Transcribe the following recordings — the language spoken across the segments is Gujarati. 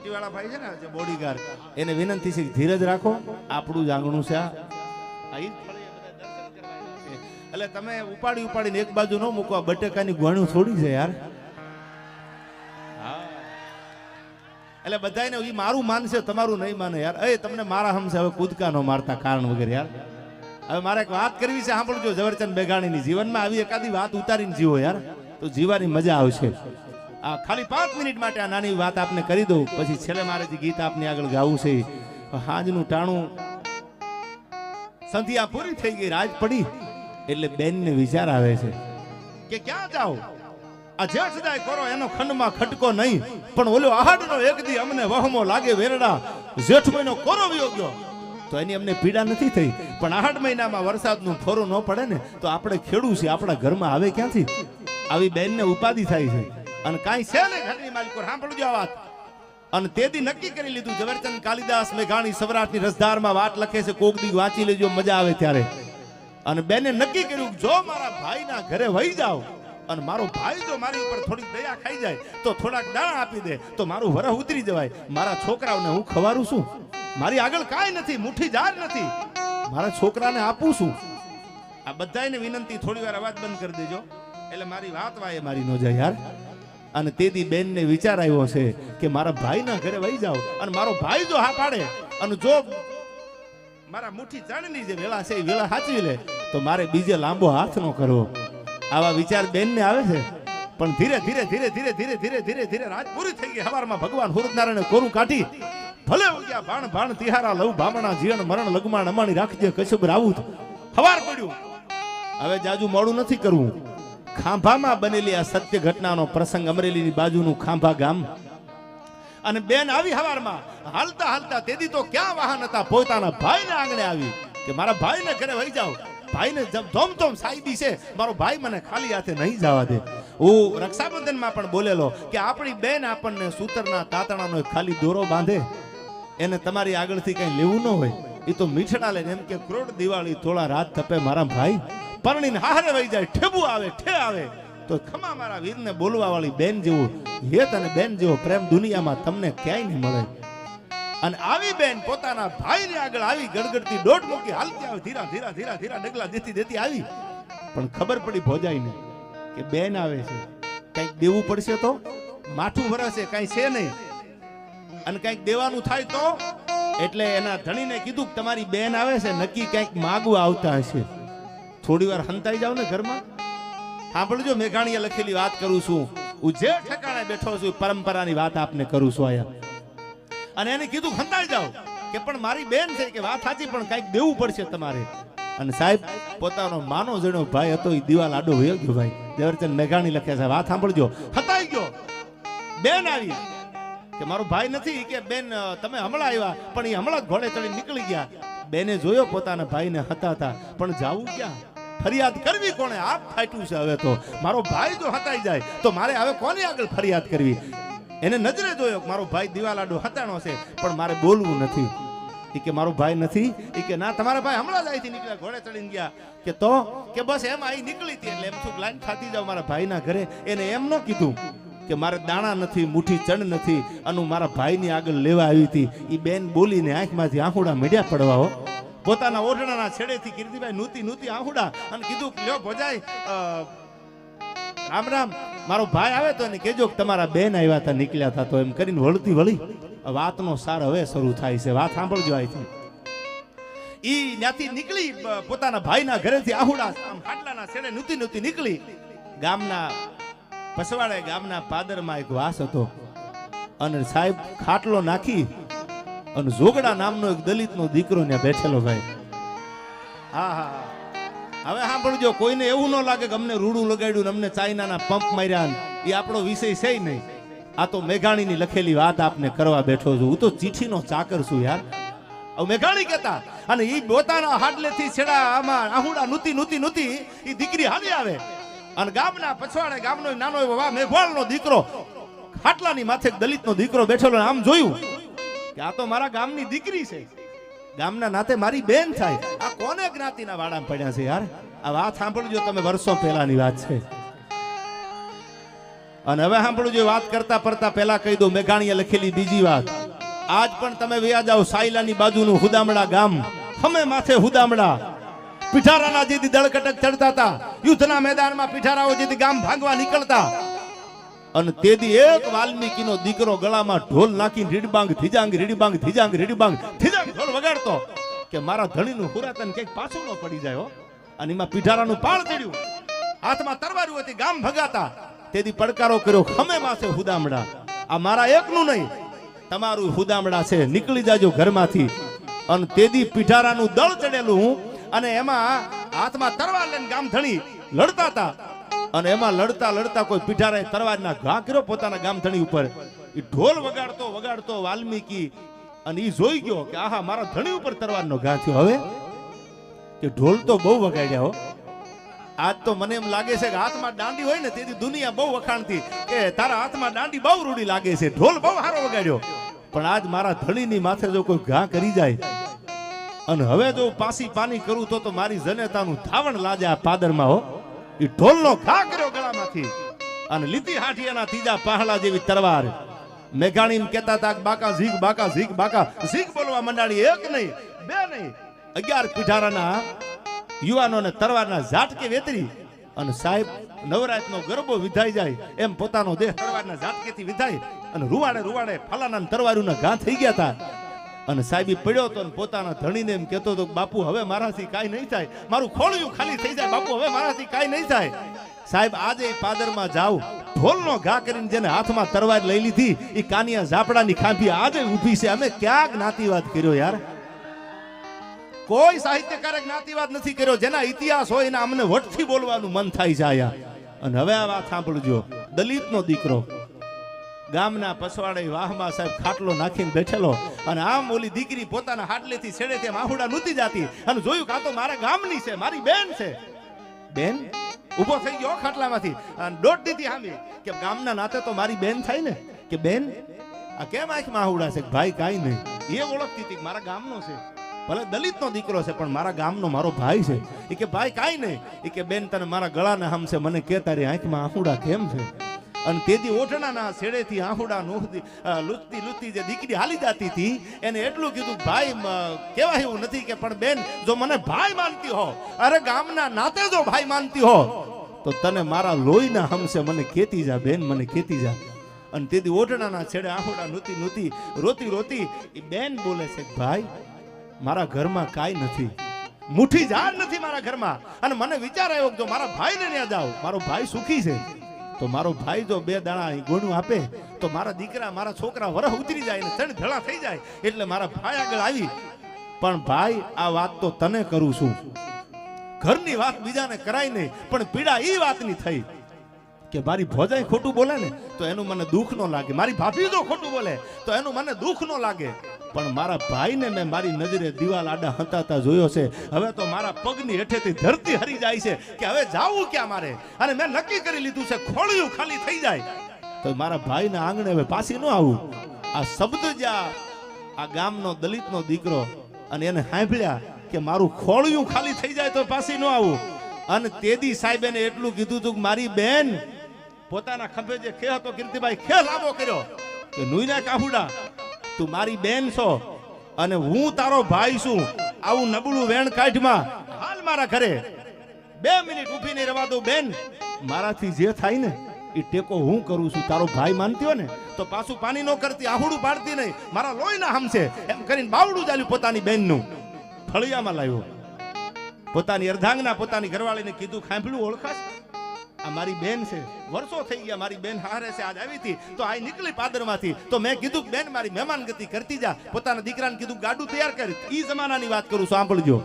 સિક્યુરિટી વાળા ભાઈ છે ને જે બોડીગાર્ડ, એને વિનંતી છે કે ધીરજ રાખો, આપણું જ આંગણું છે આ ઈ જ ફળે બધા દર્શન કરવા આવ્યા છે. એટલે તમે ઉપાડીને એક બાજુ ન મૂકવા, બટેકાની ગોણું થોડી છે યાર. હા, એટલે બધાને ઈ મારું માનશે, તમારું નહીં માને યાર. એ તમને મારા હમશે હવે કૂદકા નો મારતા કારણ વગર યાર. હવે મારે એક વાત કરવી છે, સાંભળજો. ઝવેરચંદ મેઘાણીની જીવનમાં આવી એકાદી વાત ઉતારીને જીવો યાર, તો જીવાની મજા આવશે. આ ખાલી 5 મિનિટ માટે આ નાની વાત આપને કરી દઉં, પછી છેલ્લે મારે જે ગીત આપની આગળ ગાવું છે. હાજનું ટાણું સંધ્યા પૂરી થઈ ગઈ, રાત પડી એટલે બેનને વિચાર આવે છે કે ક્યાં જાઓ, આ જેઠ જાય કરો એનો ખંડમાં ખટકો નહીં, પણ ઓલો આહાડનો એક દી અમને વહમો લાગે વેરડા, જેઠ મહિનો કોરો વયો ગયો તો એની અમને પીડા નથી થઈ, પણ આહાડ મહિનામાં વરસાદનું ફોરું ન પડે ને તો આપણે ખેડૂ છે, આપણા ઘરમાં આવે ક્યાંથી? આવી બેનને ઉપાધિ થાય છે. અને કાંઈ છે ને ઘરની માલિકો, સાંભળજો આ વાત. અને તેથી નક્કી કરી લીધું. ઝવેરચંદ કાલિદાસ મેઘાણી સૌરાષ્ટ્રની રસધારમાં વાત લખે છે, કોક દી વાંચી લેજો, મજા આવે ત્યારે. અને બેને નક્કી કર્યું, જો મારા ભાઈના ઘરે વહી જાવ અને મારો ભાઈ જો મારી ઉપર થોડી દયા ખાઈ જાય તો થોડાક દાણા આપી દે તો મારું વરહ ઉતરી જવાય. મારા છોકરાઓને હું ખવારું છું, મારી આગળ કાંઈ નથી, મુઠ્ઠી જાર નથી, મારા છોકરાને આપું છું. આ બધાને વિનંતી, થોડી વાર અવાજ બંધ કરી દેજો એટલે મારી વાત વાય મારી ન જાય યાર. અને તેથી બેનને વિચાર આવ્યો છે કે મારા ભાઈના ઘરે વહી જાવ અને મારો ભાઈ જો હા પાડે અને જો મારા મુઠ્ઠી ચણની જે વેળા છે એ વેળા સાચવી લે તો મારે બીજે લાંબો હાથ ન કરવો. આવા વિચાર બેનને આવે છે. પણ ધીરે ધીરે ધીરે ધીરે ધીરે ધીરે ધીરે ધીરે રાત પૂરી થઈ ગઈ. હવારમાં ભગવાન હુરનારાયણે કોરું કાઢી, ભલે ઉગ્યા ભાણ ભાણ તિહારા લવ ભામણા જીવન મરણ લગમાણ અમાણી રાખજે કશુબ રાવું. હવાર પડ્યું, હવે જાજુ મોડું નથી કરવું. ખાંભામાં બનેલી આ સત્ય ઘટનાનો પ્રસંગ, અમરેલીની બાજુનું ખાંભા ગામ. અને બેન આવી હવારમાં હાલતા હાલતા, તેથી તો ક્યાં વાહન હતા, પોતાના ભાઈને આંગણે આવી કે મારા ભાઈને ઘરે વહી જાવ, ભાઈને ધોમધોમ સાઈદી છે, મારો ભાઈ મને ખાલી હાથે નહીં જવા દે. હું રક્ષાબંધનમાં પણ બોલેલો કે આપણી બેન આપણને સૂતરના તાતણાનો ખાલી દોરો બાંધે, એને તમારી આગળથી કઈ લેવું ન હોય, એ તો મીઠડા લઈને એમ કે ક્રોડ દિવાળી થોડા રાત તપે મારા ભાઈ પરણીને હારે વહી જાય, ઠેબુ આવે ઠે આવે તો ખમા મારા વીરને બોલવા વાળી બેન જેવું હેત અને બેન જેવો પ્રેમ દુનિયામાં તમને ક્યાંય નહીં મળે. અને આવી બેન પોતાના ભાઈને આગળ આવી ગડગડતી દોટ મૂકી હાલતી આવે, ધીરા ધીરા ધીરા ધીરા ડગલા દેતી દેતી આવી. પણ ખબર પડી ભોજાઈને કે બેન આવે છે, કંઈક દેવું પડશે તો માથું ભરાશે, કાંઈ છે નહીં, અને કંઈક દેવાનું થાય તો. એટલે એના ધણીને કીધું કે તમારી બેન આવે છે, નક્કી કંઈક માગવા આવતા હશે, થોડી વાર હંતાઈ જાવ ને ઘરમાં. સાંભળજો, મેઘાણીએ લખેલી વાત કરું છું, હું જે ઠેકાણે બેઠો છું પરંપરાની વાત આપને કરું છું આયા. અને એને કીધું હંતાઈ જાવ કે પણ મારી બેન છે કે વાત સાચી, પણ કંઈક દેવું પડશે તમારે. અને સાહેબ પોતાનો માનો જણો ભાઈ હતો, એ દિવાલ આડો વયો ગયો. ભાઈ ઝવેરચંદ મેઘાણી લખે છે, વાત સાંભળજો. હતાઈ ગયો, બેન આવી કે મારો ભાઈ નથી, કે બેન તમે હમણાં આવ્યા, પણ એ હમણાં ઘોડે ચડી નીકળી ગયા. બેને જોયો પોતાના ભાઈને હતા હતા, પણ જાવું ક્યાં, ફરિયાદ કરવી કોને, આપ ફાટ્યું છે. હવે તો મારો ભાઈ જો હતાઈ જાય તો મારે હવે કોની આગળ ફરિયાદ કરવી. એને નજરે જોયો મારો ભાઈ દિવાલાડો હતાણો છે, પણ મારે બોલવું નથી. એ કે મારો ભાઈ નથી, એ કે ના તમારા ભાઈ હમણાં જ અહીંથી નીકળ્યા, ઘોડે ચડીને ગયા. કે તો કે બસ એમ અહીં નીકળી હતી, એટલે એમ શું લાઈન ખાતી જાવ મારા ભાઈના ઘરે. એને એમ ન કીધું કે મારે દાણા નથી, મુઠ્ઠી ચણ નથી, અને મારા ભાઈની આગળ લેવા આવી હતી. એ બેન બોલીને આંખમાંથી આંખુડા મીડ્યા પડવા હો. પોતાના ઓઢણાના છેડેથી કીર્તિભાઈ નૂતી નૂતી આંખુડા અને કીધું લ્યો ભોજાઈ રામ રામ, મારો ભાઈ આવે તો એને કહેજો કે તમારા બેન આવ્યા હતા, નીકળ્યા હતા. તો એમ કરીને વળતી વળી વાતનો સાર હવે શરૂ થાય છે. વાત સાંભળજો. અહીંથી ઈ ત્યાંથી નીકળી પોતાના ભાઈના ઘરેથી આહુડા આમ ખાટલાના છેડે નૂતી નૂતી નીકળી. ગામના પસવાડે ગામના પાદરમાં એક વાસ હતો, અને સાહેબ ખાટલો નાખી અને જોગડા નામનો એક દલિતનો દીકરો ત્યાં બેઠેલો. ભાઈ હા હા, હવે સાંભળજો, કોઈને એવું ન લાગે કે અમને રૂડું લગાડ્યું ને અમને ચાઇનાના પંપ માર્યા, એ આપણો વિષય છે નહીં. આ તો મેઘાણીની લખેલી વાત આપને કરવા બેઠો છું. હું તો ચીઠીનો ચાકર છું યાર. હવે મેઘાણી કહેતા, અને એ પોતાના હાડલેથી છેડા આમાં આહુડા નૂતી નૂતી નૂતી એ દીકરી હાલી આવે, અને ગામના પછવાડે ગામનો નાનો એવો મેઘવાળનો દીકરો ખાટલાની માથે દલિતનો દીકરો બેઠેલો. આમ જોયું કે આ તો મારા ગામની દીકરી છે, ગામના નાતે મારી બેન થાય. આ કોને જ્ઞાતિના વાડામાં પડ્યા છે યાર. આ વાત સાંભળજો તમે, વર્ષો પહેલાની વાત છે. અને હવે સાંભળું જો વાત કરતા પડતા પહેલા કહી દઉં મેઘાણીએ લખેલી બીજી વાત. આજ પણ તમે વ્યા જાઓ સાયલાની બાજુનું હુદામડા ગામ, હમે માથે હુદામડા. પીઠારાના જેથી દળકટક ચડતા હતા, યુદ્ધના મેદાનમાં પીઠારાઓ જેથી ગામ ભાગવા નીકળતા, અને તેદી એક વાલ્મીકીનો દીકરો ગળામાં ઢોલ નાખીને રીડબાંગ ધીજાંગ રીડબાંગ ધીજાંગ રીડબાંગ ધીજાંગ ઢોલ વગાડતો કે મારા ધણીનું પુરાતન કંઈક પાછું ન પડી જાય. અને એમાં પીઠારાનું પાળ ચડ્યું, હાથમાં તરવારું હતી, ગામ ભગાતા. તેદી પડકારો કર્યો, ખમે માથે હુદામડા, આ મારા એકનું નહીં તમારું હુદામડા છે, નીકળી જાજો ઘરમાંથી. અને તેદી પીઠારાનું દળ ચડેલું, અને એમાં હાથમાં તરવાર લઈને ગામ ધણી લડતા હતા. અને એમાં લડતા લડતા કોઈ પીઠારાએ તરવારના ઘા કર્યો પોતાના ગામ ધણી ઉપર. એ ઢોલ વગાડતો વગાડતો વાલ્મીકી અને એ જોઈ ગયો કે આહા મારા ધણી ઉપર તરવારનો ઘા થયો. હવે કે ઢોલ તો બહુ વગાડ્યા હો. આજ તો મને એમ લાગે છે કે હાથમાં દાંડી હોય ને તેથી દુનિયા બહુ વખાણતી કે તારા હાથમાં દાંડી બહુ રૂડી લાગે છે, ઢોલ બહુ સારો વગાડ્યો. પણ આજ મારા ધણીની માથે જો કોઈ ઘા કરી જાય, અને હવે જો પાસી પાની કરું તો મારી જનેતાનું ધાવણ લાજે આ પાદરમાં હો. એ ઢોલનો ઘા કર્યો ગળામાંથી, અને લીધી હાઠી એના ત્રીજા પહાડા જેવી તરવાર. મેઘાણી કહેતા હતા બાકા ઝીક બાકા ઝીક બાકા ઝીક બોલવા મંડાણી. એક નહીં બે નહીં 11 પીઠારાના યુવાનોને તરવારના ઝાટકે વેતરી. અને સાહેબ નવરાતનો ગરબો વિધાઈ જાય એમ પોતાનો દેહ તરવારના ઝાટકેથી વિધાય, અને રૂવાડે રૂવાડે ફલાના તરવારુના ઘા થઈ ગયા હતા. અને સાહેબી પડ્યો તો પોતાના ધણીને એમ કહેતો હતો બાપુ હવે મારાથી કાંઈ નહીં થાય, મારું ખોળિયું ખાલી થઈ જાય, બાપુ હવે મારાથી કાંઈ નહીં થાય. સાહેબ આજે પાદરમાં જાવ, ઢોલનો ઘા કરીને જેને હાથમાં તરવાર લઈ લીધી એ કાનિયા ઝાપડાની ખાંભી આજે ઊભી છે. અમે ક્યાં જ્ઞાતિવાદ કર્યો યાર? કોઈ સાહિત્યકારે જ્ઞાતિવાદ નથી કર્યો. જેના ઇતિહાસ હોય એના અમને વટથી બોલવાનું મન થાય છે આયા. અને હવે આ વાત સાંભળજો, દલિતનો દીકરો ગામના પસવાડે વાહમાં સાહેબ ખાટલો નાખીને બેઠેલો, અને આમ ઓલી દીકરી પોતાના હાડલેથી છેડે તેમ આહુડા નૂતી જાતી, અને જોયું કે આ તો મારા ગામની છે, મારી બેન છે. બેન ઊભો થઈ ગયો ખાટલામાંથી અને દોડ દીધી હામી કે ગામના નાતે તો મારી બેન થાય ને. કે બેન આ કેમ આંખમાં આહુડા છે? ભાઈ કાંઈ નહીં. એ ઓળખતી હતી મારા ગામનો છે, ભલે દલિતનો દીકરો છે પણ મારા ગામનો મારો ભાઈ છે. એ કે ભાઈ કાંઈ નહીં. એ કે બેન તને મારા ગળાના હમ છે, મને કે તારી આંખમાં આહુડા કેમ છે? અને તેદી ઓઠણાના છેડેથી આહુડા નોહતી લૂંટતી લૂંટતી જે દીકરી હાલી જતી હતી એને એટલું કીધું ભાઈ કેવાય એવું નથી કે પણ બેન જો મને ભાઈ માનતી હો, અરે ગામના નાતે જો ભાઈ માનતી હો તો તને મારા લોહીના હમશે મને કેતી જા બેન, મને કેતી જા. અને તેદી ઓઠણાના છેડે આહુડા નૂતી નૂતી રોતી રોતી એ બેન બોલે છે ભાઈ મારા ઘરમાં કાંઈ નથી, મુઠ્ઠી ઝાડ નથી મારા ઘરમાં. અને મને વિચાર આવ્યો જો મારા ભાઈને ત્યાં જાવ, મારો ભાઈ સુખી છે તો મારો ભાઈ જો 2 દાણા ગોળું આપે તો મારા દીકરા મારા છોકરા વરહ ઉતરી જાય ને ચણ ભેળા થઈ જાય. એટલે મારા ભાઈ આગળ આવી, પણ ભાઈ આ વાત તો તને કરું છું, ઘરની વાત બીજાને કરાય નહીં. પણ પીડા એ વાતની થઈ કે મારી ભોજાઈ ખોટું બોલે ને તો એનું મને દુઃખ ન લાગે, મારી ભાભી જો ખોટું બોલે તો એનું મને દુઃખ ન લાગે. પણ મારા ભાઈને મેં મારી નજરે દિવાલ આડા હંતાતા જોયો છે. હવે તો મારા પગની હેઠેથી ધરતી હરી જાય છે કે હવે જાવું ક્યાં મારે. અને મેં નક્કી કરી લીધું છે ખોળિયું ખાલી થઈ જાય તો મારા ભાઈના આંગણે હવે પાછી ન આવું. આ શબ્દ જ્યાં આ ગામનો દલિતનો દીકરો અને એને સાંભળ્યા કે મારું ખોળિયું ખાલી થઈ જાય તો પાછી ન આવું. અને તેદી સાહેબે એટલું કીધું હતું કે મારી બેન પોતાના ખંભે જે ખે હતો કીર્તિભાઈ ખે લાંબો કર્યો કે નુઈના કાહુડા તું મારી બેન છો અને હું તારો ભાઈ છું. આવું નબળું વેણ કાઢમાં હાલ મારા ઘરે 2 મિનિટ ઊભી નહીં રહેવા દઉં બેન. મારાથી જે થાય ને એ ટેકો હું કરું છું. તારો ભાઈ માનતી હોય ને તો પાછું પાણી ન કરતી, આહુડું પાડતી નહીં, મારા લોહીના હમશે એમ કરીને બાવડું ચાલ્યું પોતાની બેનનું. ફળિયામાં લાવ્યો પોતાની અર્ધાંગના પોતાની ઘરવાળીને કીધું સાંભળ્યું ઓળખાશ આ મારી બેન છે, વર્ષો થઈ ગયા મારી બેન હારે છે, આજ આવી હતી તો આ નીકળી પાદરમાંથી તો મેં કીધું બેન મારી મહેમાન ગતિ કરતી જા. પોતાના દીકરાને કીધું ગાડું તૈયાર કર. ઈ જમાનાની વાત કરું, સાંભળજો.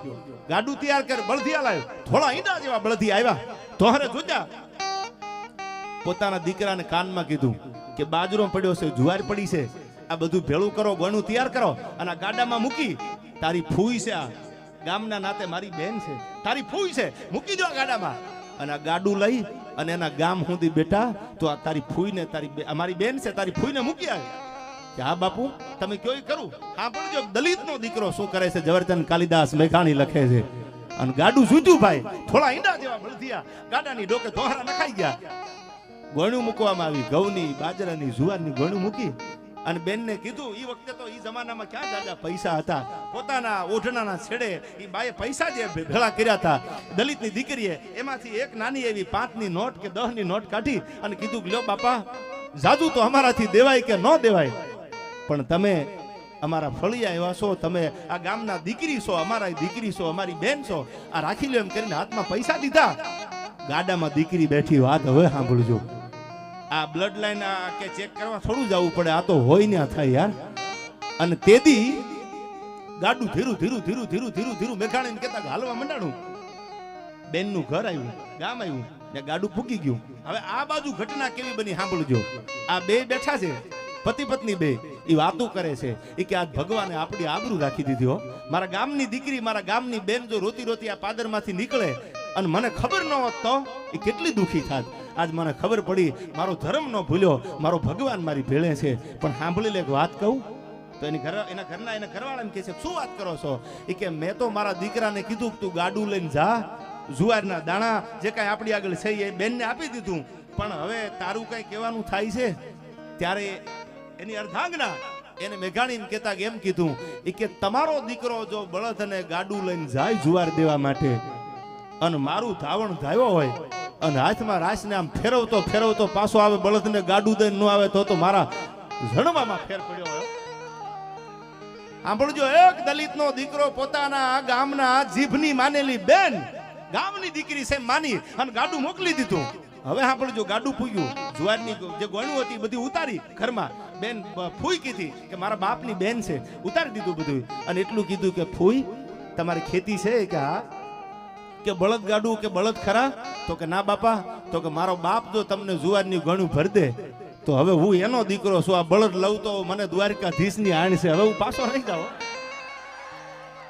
ગાડું તૈયાર કર, બળદિયા લાવ્યો, થોડા ઈંડા જેવા બળદી આવ્યા તો હરે જોજા. પોતાના દીકરાને કાનમાં કીધું કે બાજરો પડ્યો છે, જુવાર પડી છે, આ બધું ભેળું કરો, ગણું તૈયાર કરો અને આ ગાડામાં મૂકી તારી ફૂઈ છે, આ ગામના નાતે મારી બેન છે, તારી ફૂઈ છે, મૂકી દો ગાડામાં. અને આ ગાડું લઈ અને એના ગામ સુધી બેઠા તો આ તારી ફૂઈને અમારી બેન છે તારી ફૂઈને મૂકી આવે કે હા બાપુ તમે કયો કરું. હા પણ જો દલિતનો દીકરો શું કરે છે, ઝવેરચંદ કાલિદાસ મેઘાણી લખે છે. અને ગાડું સૂટ્યું ભાઈ, થોડા ઈંડા જેવા બળદિયા ગાડાની ડોકે ધોહરા નખાઈ ગયા. ગોણું મૂકવામાં આવી, ઘઉંની, બાજરાની, જુવારની ગોણું મૂકી અને બેનને કીધું, એ વખતે તો એ જમાનામાં ક્યાં દાદા પૈસા હતા, પોતાના ઓઢણાના છેડે એ બાએ પૈસા જે ભેળા કર્યા હતા દલિતની દીકરીએ, એમાંથી એક નાની એવી 5ની નોટ કે 10ની નોટ કાઢી અને કીધું કે લ્યો બાપા, જાદુ તો અમારાથી દેવાય કે ન દેવાય, પણ તમે અમારા ફળિયા એવા છો, તમે આ ગામના દીકરી છો, અમારા દીકરી છો, અમારી બેન છો, આ રાખી લો એમ કરીને હાથમાં પૈસા દીધા. ગાડામાં દીકરી બેઠી, વાત હવે સાંભળજો. આ બ્લડ લાઈન કે ચેક કરવા થોડું જવું પડે, આ તો હોય ને થાય યાર. અને તેદી ગાડું ધીરું ધીરું ધીરું ધીરું ધીરું ધીરું મેઘાણીને કહેતા હાલવા મંડાણું. બેનનું ઘર આવ્યું, ગામ આવ્યું, ને ગાડું ફૂકી ગયું. હવે આ બાજુ ઘટના કેવી બની સાંભળજો. આ બે બેઠા છે, પતિ પત્ની બે, એ વાતો કરે છે એ કે આજ ભગવાને આપણી આબરૂ રાખી દીધી હો. મારા ગામની દીકરી, મારા ગામની બેન જો રોતી રોતી આ પાદરમાંથી નીકળે અને મને ખબર ન હોત તો એ કેટલી દુખી થાત. આજ મને ખબર પડી, મારો ધર્મ ન ભૂલ્યો, મારો ભગવાન મારી ભેળે છે. પણ સાંભળી લે, એક વાત કહું તો એના ઘરવાળા એમ કહે છે, શું વાત કરો છો? એ કે મેં તો મારા દીકરાને કીધું કે તું ગાડું લઈને જા, જુવારના દાણા જે કાંઈ આપણી આગળ છે એ બેનને આપી દીધું, પણ હવે તારું કઈ કહેવાનું થાય છે. ત્યારે એની અર્ધાંગના એને મેઘાણીને કહેતા કે એમ કીધું, એ કે તમારો દીકરો જો બળદ અને ગાડું લઈને જાય જુવાર દેવા માટે અને મારું ધાવણ ધાવ્યો હોય અને હાથમાં રાસને આમ ફેરવતો ફેરવતો પાછો આવે, બળદને ગાડું દઈને ન આવે તો મારા જણવામાં ફેર પડ્યો હોય. સાંભળજો, એક દલિતનો દીકરો પોતાના ગામના જીભની માનેલી બેન, ગામની દીકરી છે માની અને ગાડું મોકલી દીધું. હવે સાંભળજો, ગાડું ફૂગ્યું, જુવારની જે ગોણું હતી બધી ઉતારી ઘરમાં. બેન ફૂઈ કીધી કે મારા બાપની બેન છે, ઉતારી દીધું બધું. અને એટલું કીધું કે ફૂઈ તમારી ખેતી છે કે હા? કે બળદ ગાડું કે બળદ ખરા? તો કે ના બાપા, તો કે મારો બાપ જો તમને જુવારની ગણું ભરી દે તો હવે હું એનો દીકરો છું, આ બળદ લઉં તો મને દ્વારકાધીશની આણ છે, હવે હું પાછો રહી જાઉં,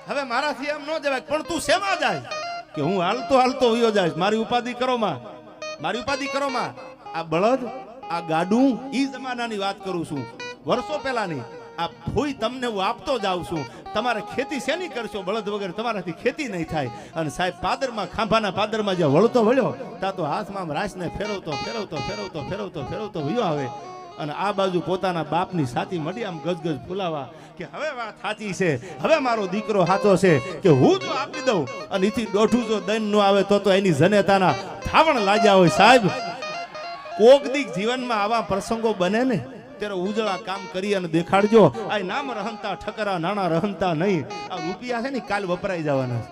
હવે મારાથી એમ ન જવાય. પણ તું શેમાં જાય? કે હું હાલતો હાલતો વયો જાય, મારી ઉપાધિ કરો માં, મારી ઉપાધિ કરો માં. આ બળદ, આ ગાડું, ઈ જમાનાની વાત કરું છું, વર્ષો પહેલાની. આ ફૂઈ તમને હું આપતો જાઉં છું, તમારે ખેતી શેની કરશો? બળદ વગર તમારાથી ખેતી નહીં થાય. અને સાહેબ પાદરમાં, ખાંભાના પાદરમાં જે વળતો વળ્યો ત્યાં તો હાથમાં રાસને ફેરવતો ફેરવતો ફેરવતો ફેરવતો ફેરવતો વયો આવે અને આ બાજુ પોતાના બાપની છાતી મડી આમ ગજગજ ફૂલાવા કે હવે વાત સાચી છે, હવે મારો દીકરો સાચો છે કે હું જો આપી દઉં અને એથી દોઢું જો દન ન આવે તો એની જનેતાના થાવણ લાગ્યા હોય. સાહેબ, કોક દીક જીવનમાં આવા પ્રસંગો બને ને ત્યારે ઉજળા કામ કરી અને દેખાડજો. આ નામ રહનતા ઠકરા, નાણા રહનતા નહીં. આ રૂપિયા છે ને કાલ વપરાઈ જવાના છે.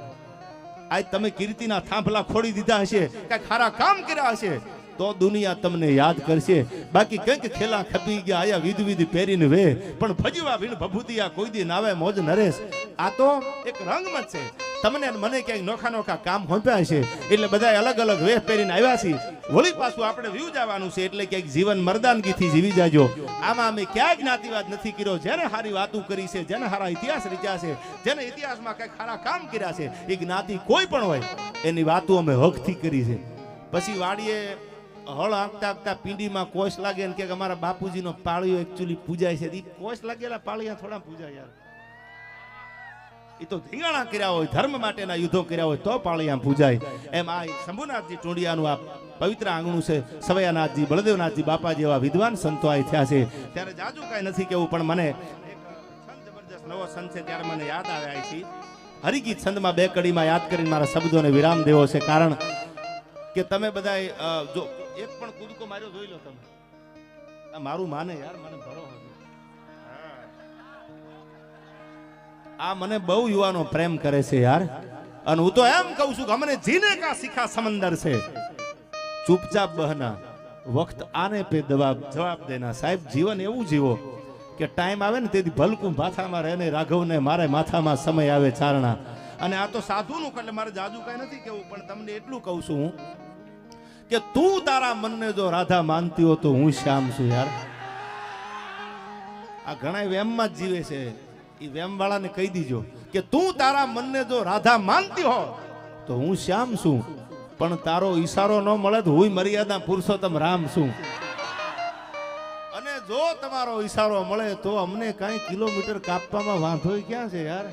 આજ તમે કીર્તિના થાંભલા ખોડી દીધા હશે, કઈ ખારા કામ કર્યા હશે તો દુનિયા તમને યાદ કરશે. બાકી કંઈક ખેલા ખપી ગયા, આયા વિધ વિધ પહેરીને વે, પણ ભજવા ભીણ ભભૂતિયા કોઈ દી નાવે મોજ નરેશ. આ તો એક રંગમત છે. તમને મને ક્યાંક નોખા નોખા કામ હોંપ્યા છે એટલે બધા અલગ અલગ વેશ પહેરીને આવ્યા છે. વળી પાછું આપણે વ્યુ જવાનું છે એટલે ક્યાંક જીવન મરદાનગીથી જીવી જાજો. આમાં અમે ક્યાંય જ્ઞાતિવાદ નથી કર્યો. જેને સારી વાતો કરી છે, જેને સારા ઇતિહાસ રચ્યા છે, જેને ઇતિહાસમાં કંઈક સારા કામ કર્યા છે, એ જ્ઞાતિ કોઈ પણ હોય એની વાતો અમે હકથી કરી છે. પછી વાડીએ હળ આંકતા આંકતા પીંડીમાં કોષ લાગે ને કે અમારા બાપુજીનો પાળિયો એકચ્યુઅલી પૂજાય છે. એ કોષ લાગેલા પાળિયા થોડા પૂજાય યાર. એ તો ધીંગાણા કર્યા હોય, ધર્મ માટેના યુદ્ધો કર્યા હોય તો પાળિયા પૂજાય. એમ આ શંભુનાથજી ટોડિયાનું આ પવિત્ર આંગણું છે. સવૈયાનાથજી, બળદેવનાથજી બાપા જેવા વિદ્વાન સંતો આ થયા છે. ત્યારે જાજુ કાંઈ નથી કેવું, પણ મને જબરજસ્ત નવો સંત છે ત્યારે મને યાદ આવ્યા છે. હરિગીત છંદમાં 2 કડીમાં યાદ કરીને મારા શબ્દોને વિરામ દેવો છે. કારણ કે તમે બધા જો એક પણ કૂદકો માર્યો જોઈ લો તમે, મારું માને યાર, મને ભરો. આ મને બહુ યુવાનો પ્રેમ કરે છે યાર. અને હું તો એમ કહું છું કે અમને જીને કા શીખા સમંદર છે, ચૂપચાપ બહના વક્ત આને પે જવાબ દેના. સાહેબ, જીવન એવું જીવો કે ટાઈમ આવે ને તેથી ભલકું ભાથામાં રહે ને રાઘવને મારે માથામાં સમય આવે ચારણા. અને આ તો સાધુનું એટલે મારે જાજુ કઈ નથી કેવું, પણ તમને એટલું કહું છું હું કે તું તારા મનને જો રાધા માનતી હો તો હું શ્યામ છું યાર. આ ઘણા વેમમાં જ જીવે છે. એ વેમ વાળાને કહી દીજો કે તું તારા મનને જો રાધા માનતી હો તો હું શ્યામ છું, પણ તારો ઈશારો ન મળે તો હું મર્યાદા પુરુષોત્તમ રામ છું. અને જો તમારો ઈશારો મળે તો અમને કાંઈ કિલોમીટર કાપવામાં વાંધો ક્યાં છે યાર.